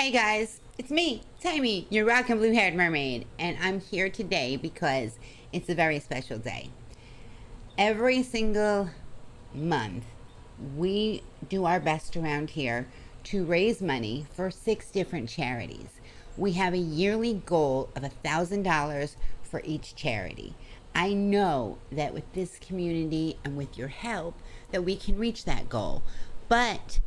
Hey guys, it's me, Timey, your rock and blue-haired mermaid, and I'm here today because it's a very special day. Every single month, we do our best around here to raise money for 6 different charities. We have a yearly goal of $1,000 for each charity. I know that with this community and with your help that we can reach that goal, but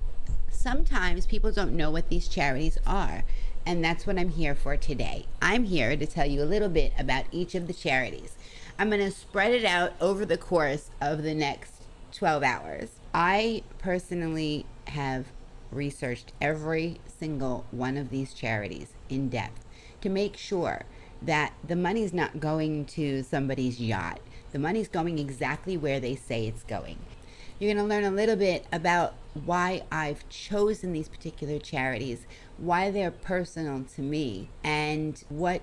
sometimes people don't know what these charities are, and that's what I'm here for today. I'm here to tell you a little bit about each of the charities. I'm going to spread it out over the course of the next 12 hours. I personally have researched every single one of these charities in depth to make sure that the money's not going to somebody's yacht. The money's going exactly where they say it's going. You're going to learn a little bit about why I've chosen these particular charities, why they're personal to me, and what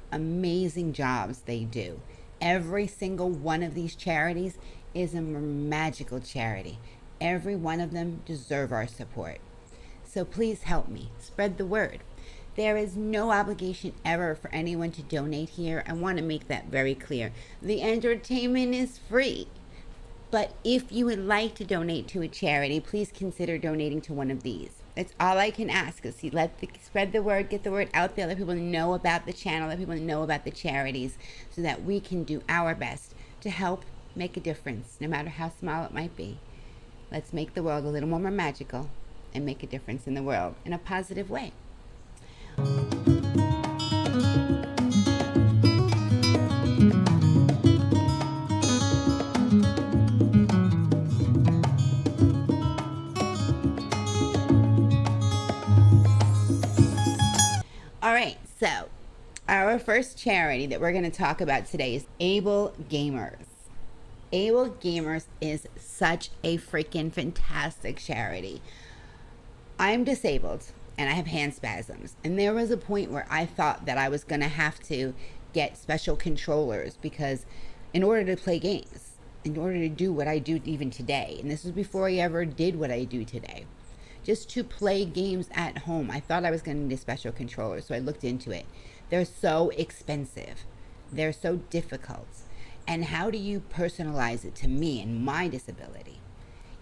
amazing jobs they do. Every single one of these charities is a magical charity. Every one of them deserve our support. So please help me spread the word. There is no obligation ever for anyone to donate here. I want to make that very clear. The entertainment is free. But if you would like to donate to a charity, please consider donating to one of these. That's all I can ask is spread the word, get the word out there, let people know about the channel, let people know about the charities so that we can do our best to help make a difference, no matter how small it might be. Let's make the world a little more magical and make a difference in the world in a positive way. All right, so our first charity that we're going to talk about today is Able Gamers. Able Gamers is such a freaking fantastic charity. I'm disabled and I have hand spasms, and there was a point where I thought that I was going to have to get special controllers because in order to play games, in order to do what I do even today, and this was before I ever did what I do today, just to play games at home, I thought I was going to need a special controller, so I looked into it. They're so expensive. They're so difficult. And how do you personalize it to me and my disability?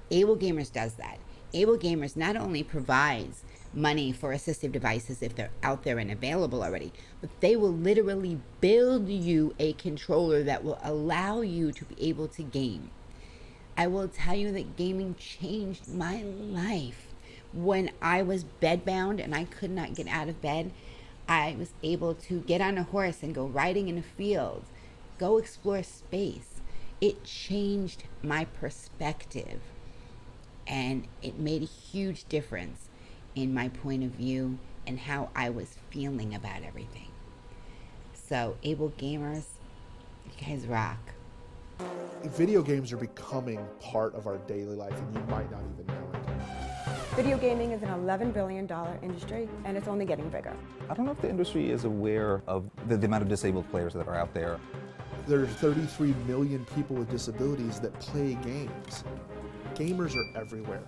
Able Gamers does that. Able Gamers not only provides money for assistive devices if they're out there and available already, but they will literally build you a controller that will allow you to be able to game. I will tell you that gaming changed my life. When I was bedbound and I could not get out of bed, I was able to get on a horse and go riding in a field, go explore space. It changed my perspective, and it made a huge difference in my point of view and how I was feeling about everything. So, Able Gamers, you guys rock. Video games are becoming part of our daily life, and you might not even know it. Video gaming is an $11 billion industry, and it's only getting bigger. I don't know if the industry is aware of the amount of disabled players that are out there. There are 33 million people with disabilities that play games. Gamers are everywhere.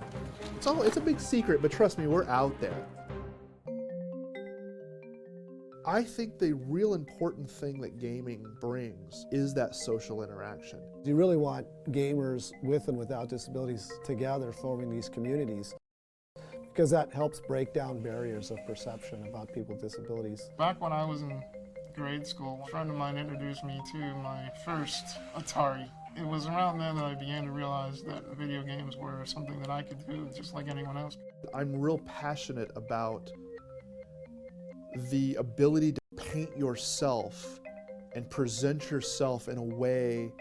It's a big secret, but trust me, we're out there. I think the real important thing that gaming brings is that social interaction. You really want gamers with and without disabilities together forming these communities, because that helps break down barriers of perception about people with disabilities. Back when I was in grade school, a friend of mine introduced me to my first Atari. It was around then that I began to realize that video games were something that I could do just like anyone else. I'm real passionate about the ability to paint yourself and present yourself in a way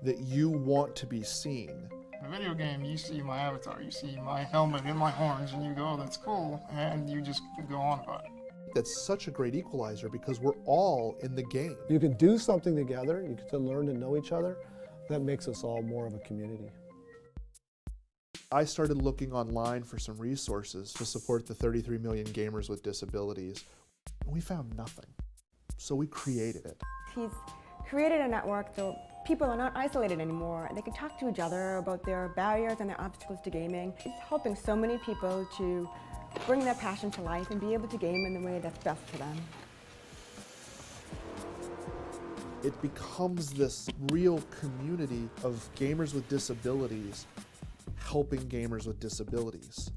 that you want to be seen. In a video game, you see my avatar, you see my helmet and my horns, and you go, oh, that's cool, and you just go on about it. That's such a great equalizer because we're all in the game. You can do something together, you get to learn to know each other. That makes us all more of a community. I started looking online for some resources to support the 33 million gamers with disabilities. We found nothing, so we created it. He's created a network so people are not isolated anymore. They can talk to each other about their barriers and their obstacles to gaming. He's helping so many people to bring their passion to life and be able to game in the way that's best for them. It becomes this real community of gamers with disabilities helping gamers with disabilities.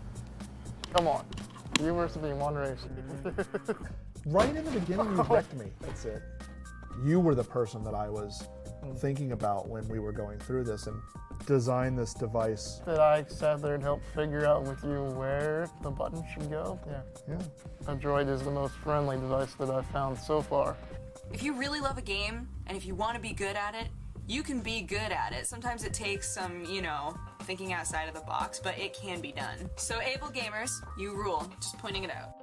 Come on. You were to be one race. Right in the beginning, you wrecked me. That's it. You were the person that I was thinking about when we were going through this and designed this device. That I sat there and helped figure out with you where the button should go. Yeah. A droid is the most friendly device that I've found so far. If you really love a game, and if you want to be good at it, you can be good at it. Sometimes it takes some, thinking outside of the box, but it can be done. So able gamers, you rule. Just pointing it out.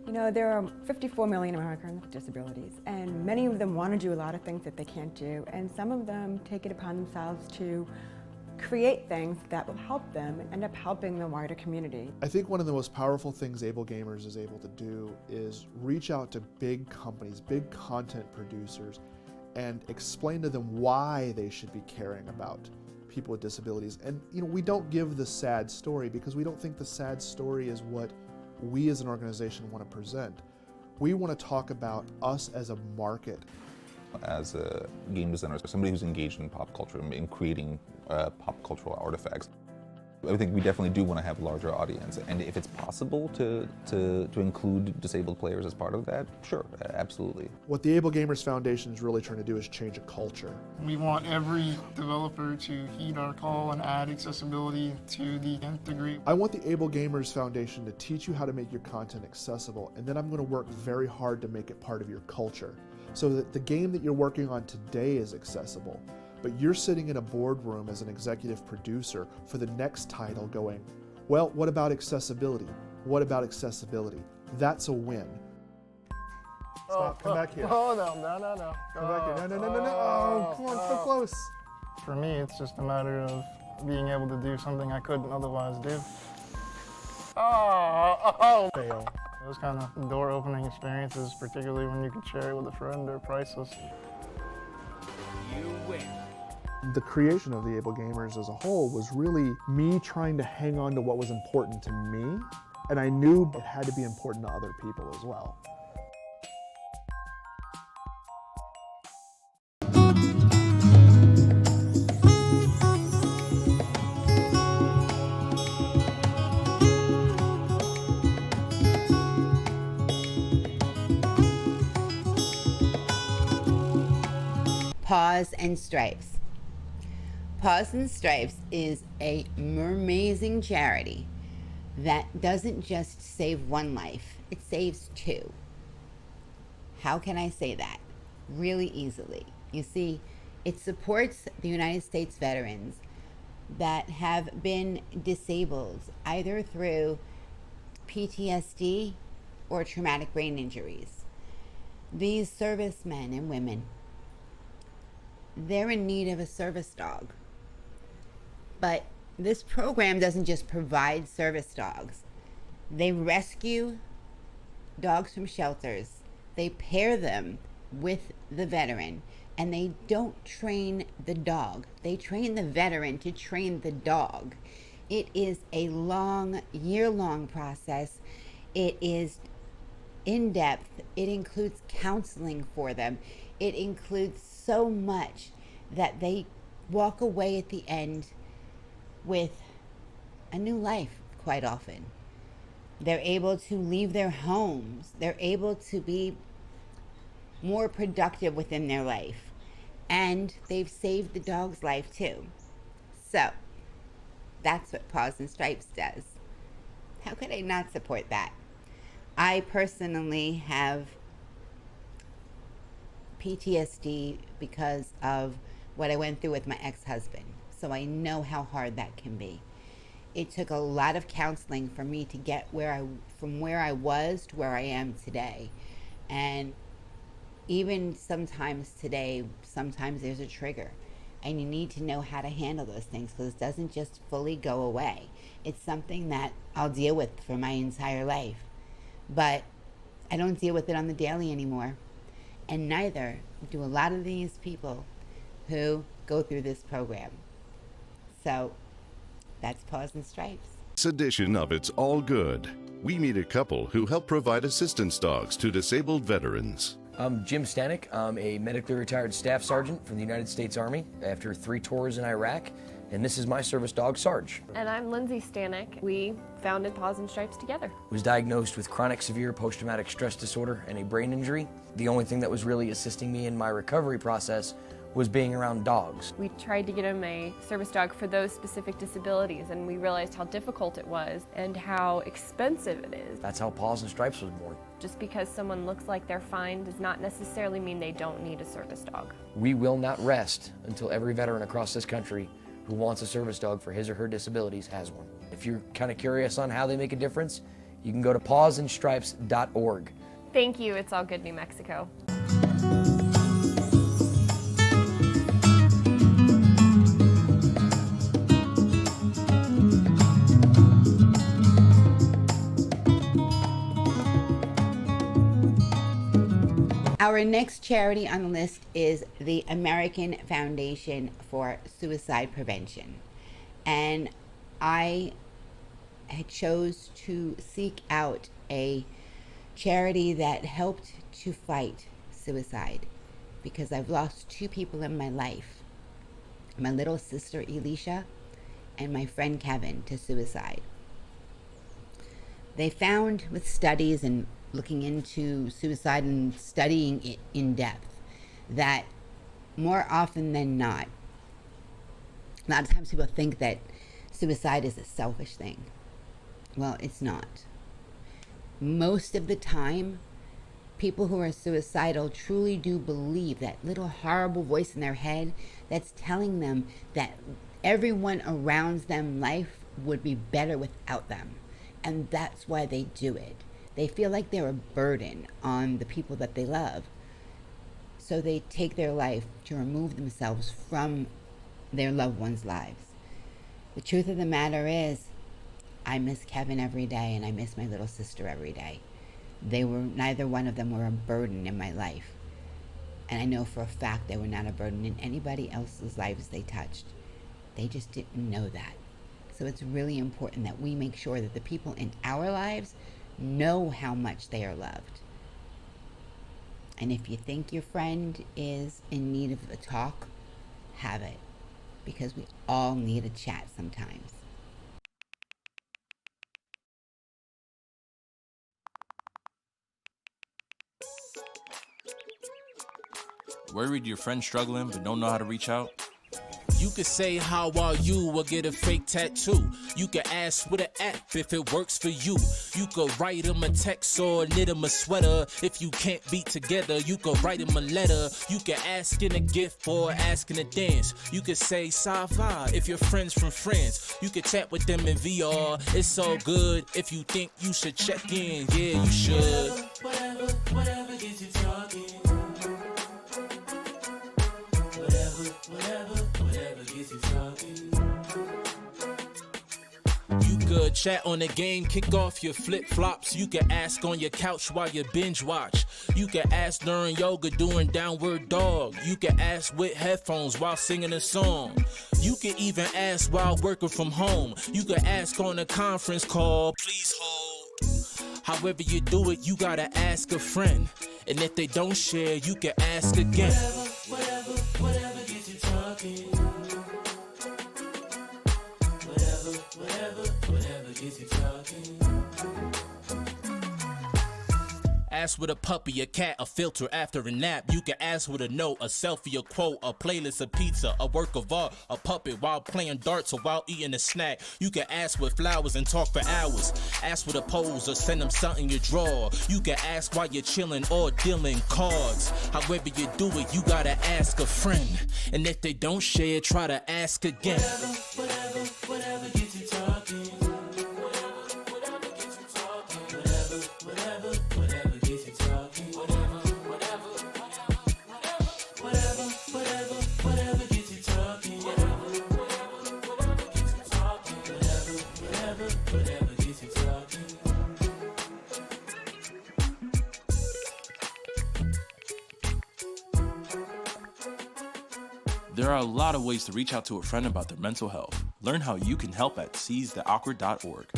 You know, there are 54 million Americans with disabilities, and many of them want to do a lot of things that they can't do, and some of them take it upon themselves to create things that will help them and end up helping the wider community. I think one of the most powerful things Able Gamers is able to do is reach out to big companies, big content producers, and explain to them why they should be caring about people with disabilities. And we don't give the sad story because we don't think the sad story is what we as an organization want to present. We want to talk about us as a market. As a game designer, somebody who's engaged in pop culture and creating pop cultural artifacts, I think we definitely do want to have a larger audience. And if it's possible to include disabled players as part of that, sure, absolutely. What the Able Gamers Foundation is really trying to do is change a culture. We want every developer to heed our call and add accessibility to the nth degree. I want the Able Gamers Foundation to teach you how to make your content accessible, and then I'm going to work very hard to make it part of your culture, so that the game that you're working on today is accessible. But you're sitting in a boardroom as an executive producer for the next title going, well, what about accessibility? What about accessibility? That's a win. Stop, come back here. Oh, no. Come back here. No. Oh, come on, so close. For me, it's just a matter of being able to do something I couldn't otherwise do. Oh. Fail. Those kind of door-opening experiences, particularly when you can share it with a friend, are priceless. You win. The creation of the Able Gamers as a whole was really me trying to hang on to what was important to me, and I knew it had to be important to other people as well. Paws and Stripes. Paws and Stripes is a MerMazing charity that doesn't just save one life, it saves two. How can I say that? Really easily. You see, it supports the United States veterans that have been disabled either through PTSD or traumatic brain injuries. These servicemen and women, they're in need of a service dog. But this program doesn't just provide service dogs. They rescue dogs from shelters. They pair them with the veteran, and they don't train the dog. They train the veteran to train the dog. It is a long, year-long process. It is in-depth. It includes counseling for them. It includes so much that they walk away at the end with a new life quite often. They're able to leave their homes. They're able to be more productive within their life. And they've saved the dog's life too. So that's what Paws and Stripes does. How could I not support that? I personally have PTSD because of what I went through with my ex-husband. So I know how hard that can be. It took a lot of counseling for me to get from where I was to where I am today. And even sometimes today, sometimes there's a trigger. And you need to know how to handle those things because it doesn't just fully go away. It's something that I'll deal with for my entire life. But I don't deal with it on the daily anymore. And neither do a lot of these people who go through this program. So that's Paws and Stripes. this edition of It's All Good, we meet a couple who help provide assistance dogs to disabled veterans. I'm Jim Stanek. I'm a medically retired staff sergeant from the United States Army after 3 tours in Iraq, and this is my service dog, Sarge. And I'm Lindsay Stanek. We founded Paws and Stripes together. Was diagnosed with chronic severe post-traumatic stress disorder and a brain injury. The only thing that was really assisting me in my recovery process was being around dogs. We tried to get him a service dog for those specific disabilities, and we realized how difficult it was and how expensive it is. That's how Paws and Stripes was born. Just because someone looks like they're fine does not necessarily mean they don't need a service dog. We will not rest until every veteran across this country who wants a service dog for his or her disabilities has one. If you're kind of curious on how they make a difference, you can go to pawsandstripes.org. Thank you. It's all good, New Mexico. Our next charity on the list is the American Foundation for Suicide Prevention. And I chose to seek out a charity that helped to fight suicide because I've lost 2 people in my life. My little sister Elisha and my friend Kevin to suicide. They found with studies and looking into suicide and studying it in depth that more often than not, a lot of times people think that suicide is a selfish thing. Well, it's not. Most of the time, people who are suicidal truly do believe that little horrible voice in their head that's telling them that everyone around them life would be better without them. And that's why they do it. They feel like they're a burden on the people that they love. So they take their life to remove themselves from their loved ones' lives. The truth of the matter is, I miss Kevin every day and I miss my little sister every day. Neither one of them were a burden in my life. And I know for a fact they were not a burden in anybody else's lives they touched. They just didn't know that. So it's really important that we make sure that the people in our lives know how much they are loved. And if you think your friend is in need of a talk, have it. Because we all need a chat sometimes. Worried your friend's struggling but don't know how to reach out? You could say, how are you, or get a fake tattoo. You could ask with an app if it works for you. You could write him a text or knit him a sweater. If you can't be together, you could write him a letter. You could ask in a gift or ask in a dance. You could say, Sava, if you're friends from friends. You could chat with them in VR. It's so good. If you think you should check in, yeah, you should. Whatever gets you talking. Whatever gets you talking. You could chat on the game, kick off your flip-flops. You could ask on your couch while you binge watch. You could ask during yoga doing downward dog. You could ask with headphones while singing a song. You could even ask while working from home. You could ask on a conference call, please hold. However you do it, you gotta ask a friend. And if they don't share, you can ask again. Whatever gets you talking. Whatever gets you talking. Ask with a puppy, a cat, a filter after a nap. You can ask with a note, a selfie, a quote, a playlist, a pizza, a work of art, a puppet while playing darts or while eating a snack. You can ask with flowers and talk for hours. Ask with a pose or send them something you draw. You can ask while you're chilling or dealing cards. However you do it, you gotta ask a friend. And if they don't share, try to ask again. Whatever gets you talking. There are a lot of ways to reach out to a friend about their mental health. Learn how you can help at seizetheawkward.org.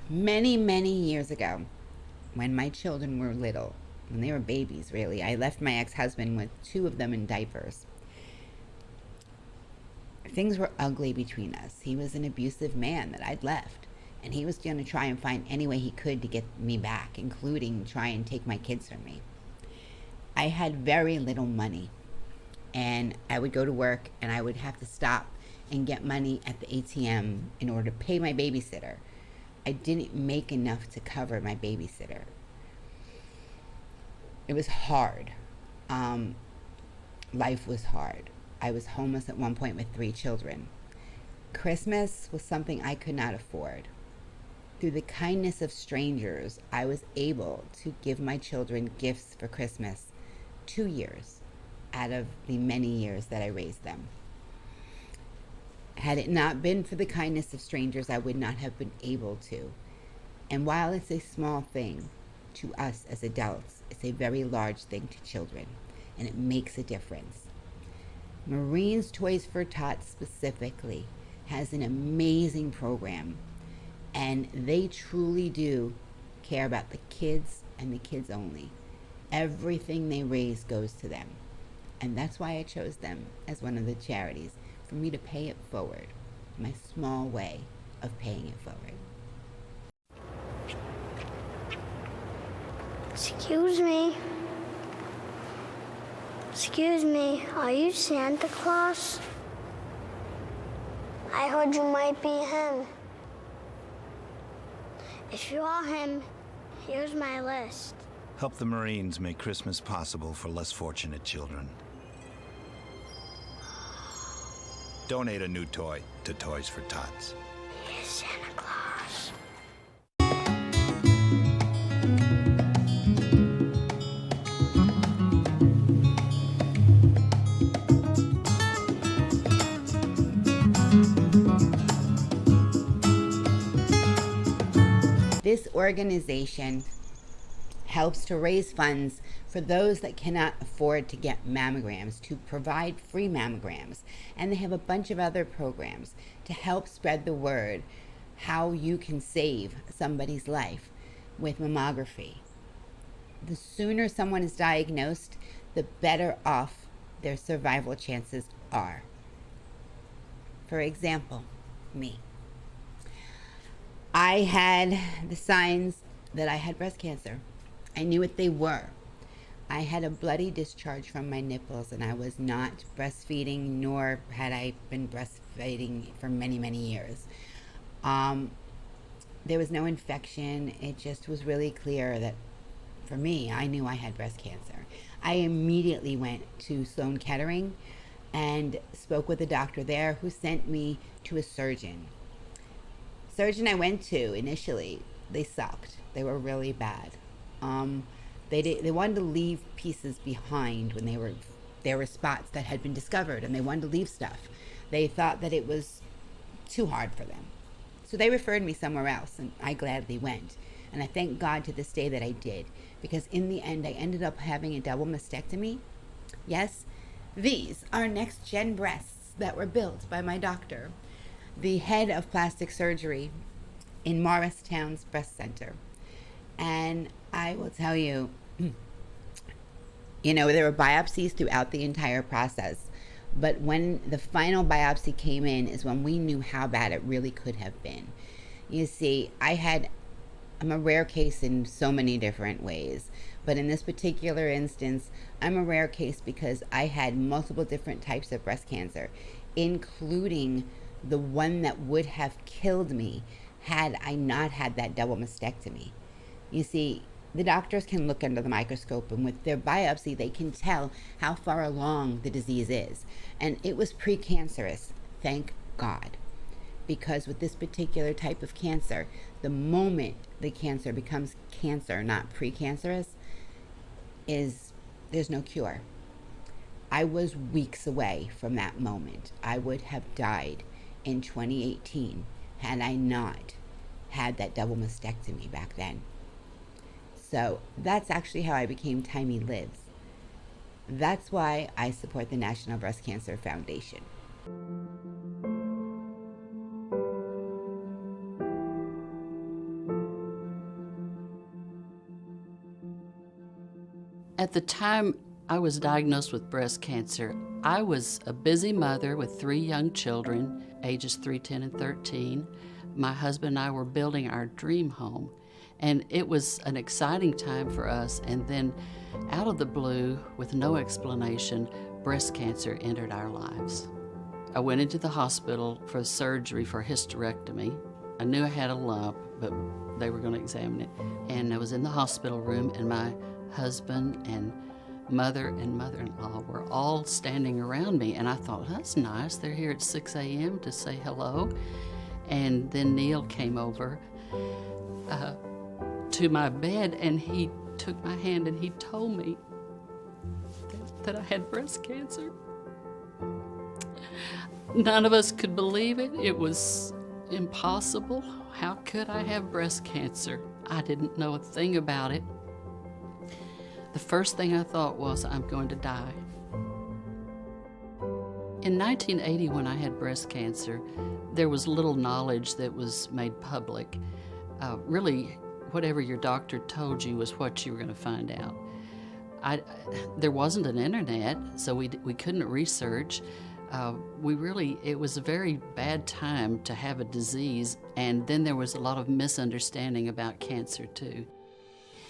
Many, many years ago, when my children were little, when they were babies really, I left my ex-husband with 2 of them in diapers. Things were ugly between us. He was an abusive man that I'd left, and he was going to try and find any way he could to get me back, including try and take my kids from me. I had very little money, and I would go to work and I would have to stop and get money at the ATM in order to pay my babysitter. I didn't make enough to cover my babysitter. It was hard. Life was hard. I was homeless at one point with 3 children. Christmas was something I could not afford. Through the kindness of strangers, I was able to give my children gifts for Christmas 2 years out of the many years that I raised them. Had it not been for the kindness of strangers, I would not have been able to. And while it's a small thing to us as adults, it's a very large thing to children, and it makes a difference. Marines Toys for Tots specifically has an amazing program, and they truly do care about the kids and the kids only. Everything they raise goes to them, and that's why I chose them as one of the charities, for me to pay it forward, my small way of paying it forward. Excuse me. Excuse me, are you Santa Claus? I heard you might be him. If you are him, here's my list. Help the Marines make Christmas possible for less fortunate children. Donate a new toy to Toys for Tots. Here's Santa Claus. This organization helps to raise funds for those that cannot afford to get mammograms, to provide free mammograms. And they have a bunch of other programs to help spread the word how you can save somebody's life with mammography. The sooner someone is diagnosed, the better off their survival chances are. For example, me. I had the signs that I had breast cancer. I knew what they were. I had a bloody discharge from my nipples, and I was not breastfeeding, nor had I been breastfeeding for many, many years. There was no infection. It just was really clear that for me, I knew I had breast cancer. I immediately went to Sloan Kettering and spoke with a doctor there who sent me to a surgeon. Surgeon I went to initially, they sucked. They were really bad. They wanted to leave pieces behind when there were spots that had been discovered, and they wanted to leave stuff. They thought that it was too hard for them. So they referred me somewhere else, and I gladly went. And I thank God to this day that I did, because in the end, I ended up having a double mastectomy. Yes, these are next-gen breasts that were built by my doctor, the head of plastic surgery in Morristown's Breast Center. And I will tell you, there were biopsies throughout the entire process. But when the final biopsy came in is when we knew how bad it really could have been. You see, I'm a rare case in so many different ways. But in this particular instance, I'm a rare case because I had multiple different types of breast cancer, including the one that would have killed me had I not had that double mastectomy. You see, the doctors can look under the microscope, and with their biopsy, they can tell how far along the disease is. And it was precancerous, thank God. Because with this particular type of cancer, the moment the cancer becomes cancer, not precancerous, there's no cure. I was weeks away from that moment. I would have died in 2018 had I not had that double mastectomy back then. So that's actually how I became Timey Lives. That's why I support the National Breast Cancer Foundation. At the time I was diagnosed with breast cancer, I was a busy mother with 3 young children, ages 3, 10, and 13. My husband and I were building our dream home, and it was an exciting time for us. And then, out of the blue, with no explanation, breast cancer entered our lives. I went into the hospital for surgery for hysterectomy. I knew I had a lump, but they were going to examine it. And I was in the hospital room, and my husband and mother-in-law were all standing around me, and I thought, that's nice, they're here at 6 a.m. to say hello. And then Neil came over to my bed, and he took my hand and he told me that I had breast cancer. None of us could believe it. It was impossible. How could I have breast cancer? I didn't know a thing about it. The first thing I thought was, I'm going to die. In 1980, when I had breast cancer, there was little knowledge that was made public. Really, whatever your doctor told you was what you were going to find out. There wasn't an internet, so we couldn't research. It was a very bad time to have a disease, and then there was a lot of misunderstanding about cancer too.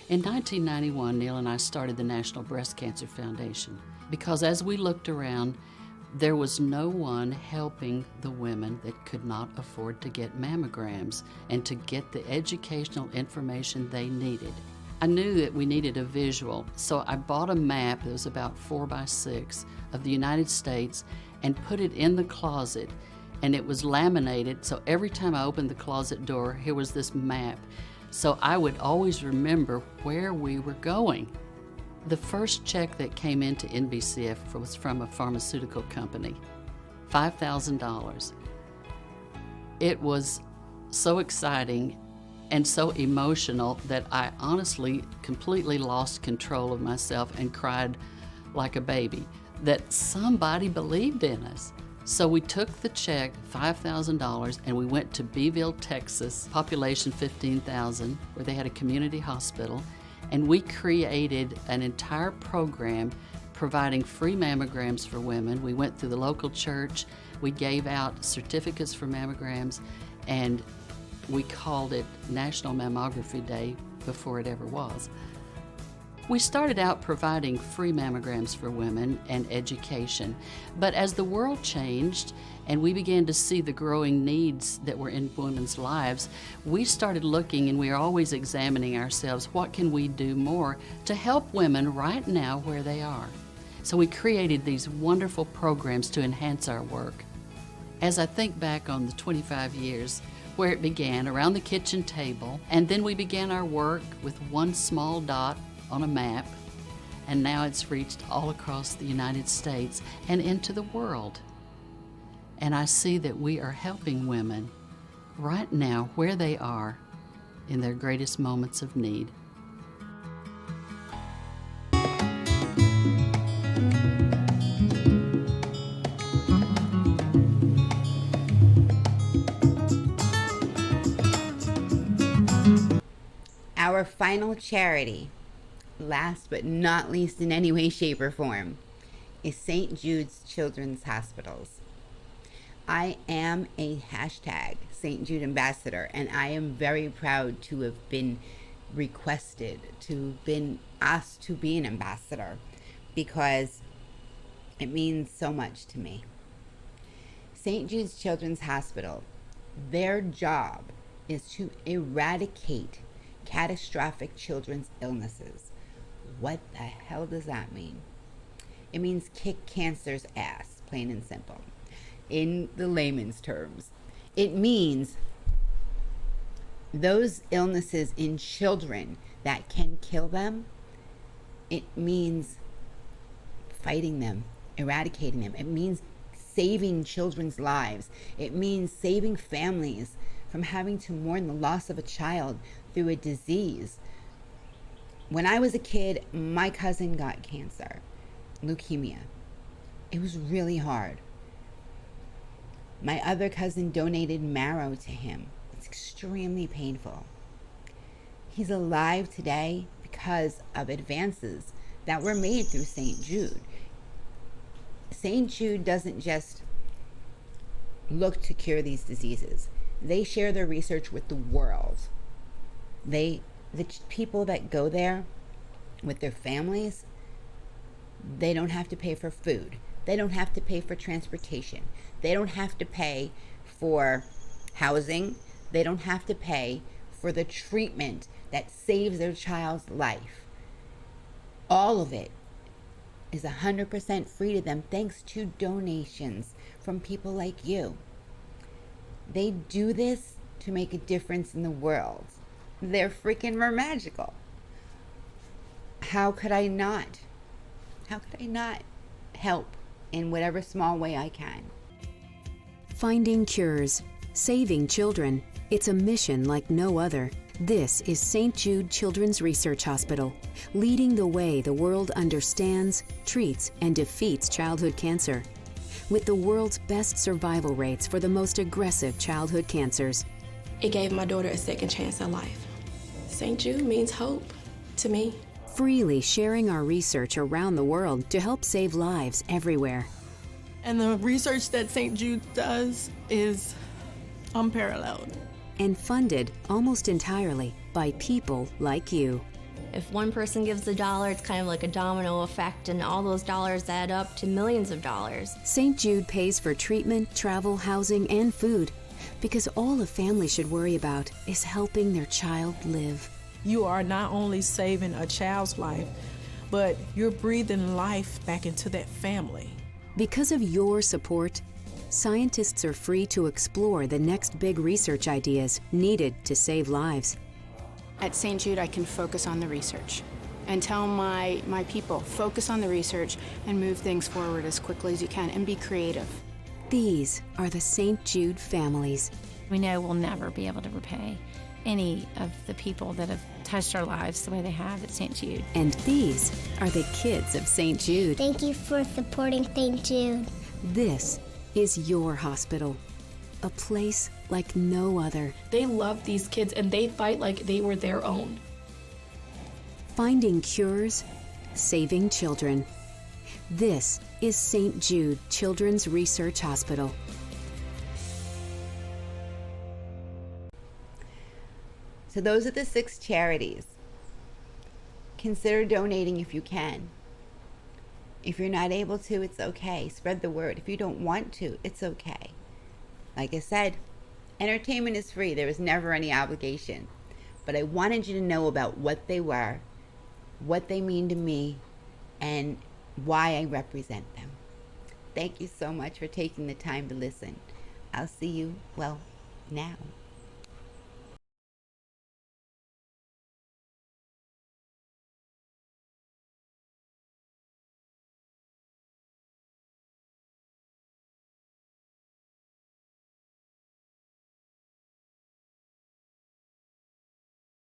In 1991, Neil and I started the National Breast Cancer Foundation because as we looked around, there was no one helping the women that could not afford to get mammograms and to get the educational information they needed. I knew that we needed a visual, so I bought a map that was about 4 by 6 of the United States and put it in the closet, and it was laminated, so every time I opened the closet door, here was this map. So I would always remember where we were going. The first check that came into NBCF was from a pharmaceutical company, $5,000. It was so exciting and so emotional that I honestly completely lost control of myself and cried like a baby that somebody believed in us. So we took the check, $5,000, and we went to Beeville, Texas, population 15,000, where they had a community hospital, and we created an entire program providing free mammograms for women. We went through the local church, we gave out certificates for mammograms, and we called it National Mammography Day before it ever was. We started out providing free mammograms for women and education, but as the world changed and we began to see the growing needs that were in women's lives, we started looking, and we are always examining ourselves, what can we do more to help women right now where they are? So we created these wonderful programs to enhance our work. As I think back on the 25 years where it began around the kitchen table, and then we began our work with one small dot on a map, and now it's reached all across the United States and into the world. And I see that we are helping women right now where they are in their greatest moments of need. Our final charity, last but not least in any way, shape, or form, is St. Jude's Children's Hospitals. I am a hashtag St. Jude ambassador, and I am very proud to have been requested, to have been asked to be an ambassador, because it means so much to me. St. Jude's Children's Hospital, their job is to eradicate catastrophic children's illnesses. What the hell does that mean? It means kick cancer's ass, plain and simple. In the layman's terms, it means those illnesses in children that can kill them, it means fighting them eradicating them. It means saving children's lives. It means saving families from having to mourn the loss of a child through a disease. When I was a kid, my cousin got cancer, leukemia. It was really hard. My other cousin donated marrow to him. It's extremely painful. He's alive today because of advances that were made through St. Jude. St. Jude doesn't just look to cure these diseases. They share their research with the world. The people that go there with their families, they don't have to pay for food. They don't have to pay for transportation. They don't have to pay for housing. They don't have to pay for the treatment that saves their child's life. All of it is 100% free to them thanks to donations from people like you. They do this to make a difference in the world. They're freaking mermagical. How could I not help in whatever small way I can? Finding cures, saving children. It's a mission like no other. This is St. Jude Children's Research Hospital, leading the way the world understands, treats, and defeats childhood cancer. With the world's best survival rates for the most aggressive childhood cancers. It gave my daughter a second chance at life. St. Jude means hope to me. Freely sharing our research around the world to help save lives everywhere. And the research that St. Jude does is unparalleled. And funded almost entirely by people like you. If one person gives $1, it's kind of like a domino effect, and all those dollars add up to millions of dollars. St. Jude pays for treatment, travel, housing, and food, because all a family should worry about is helping their child live. You are not only saving a child's life, but you're breathing life back into that family. Because of your support, scientists are free to explore the next big research ideas needed to save lives. At St. Jude, I can focus on the research and tell my people, focus on the research and move things forward as quickly as you can and be creative. These are the St. Jude families. We know we'll never be able to repay any of the people that have touched our lives the way they have at St. Jude. And these are the kids of St. Jude. Thank you for supporting St. Jude. This is your hospital, a place like no other. They love these kids and they fight like they were their own. Finding cures, saving children. This is St. Jude Children's Research Hospital. So those are the 6 charities. Consider donating if you can. If you're not able to, it's okay. Spread the word. If you don't want to, it's okay. Like I said, entertainment is free. There is never any obligation. But I wanted you to know about what they were, what they mean to me, and why I represent them. Thank you so much for taking the time to listen. I'll see you, well, now.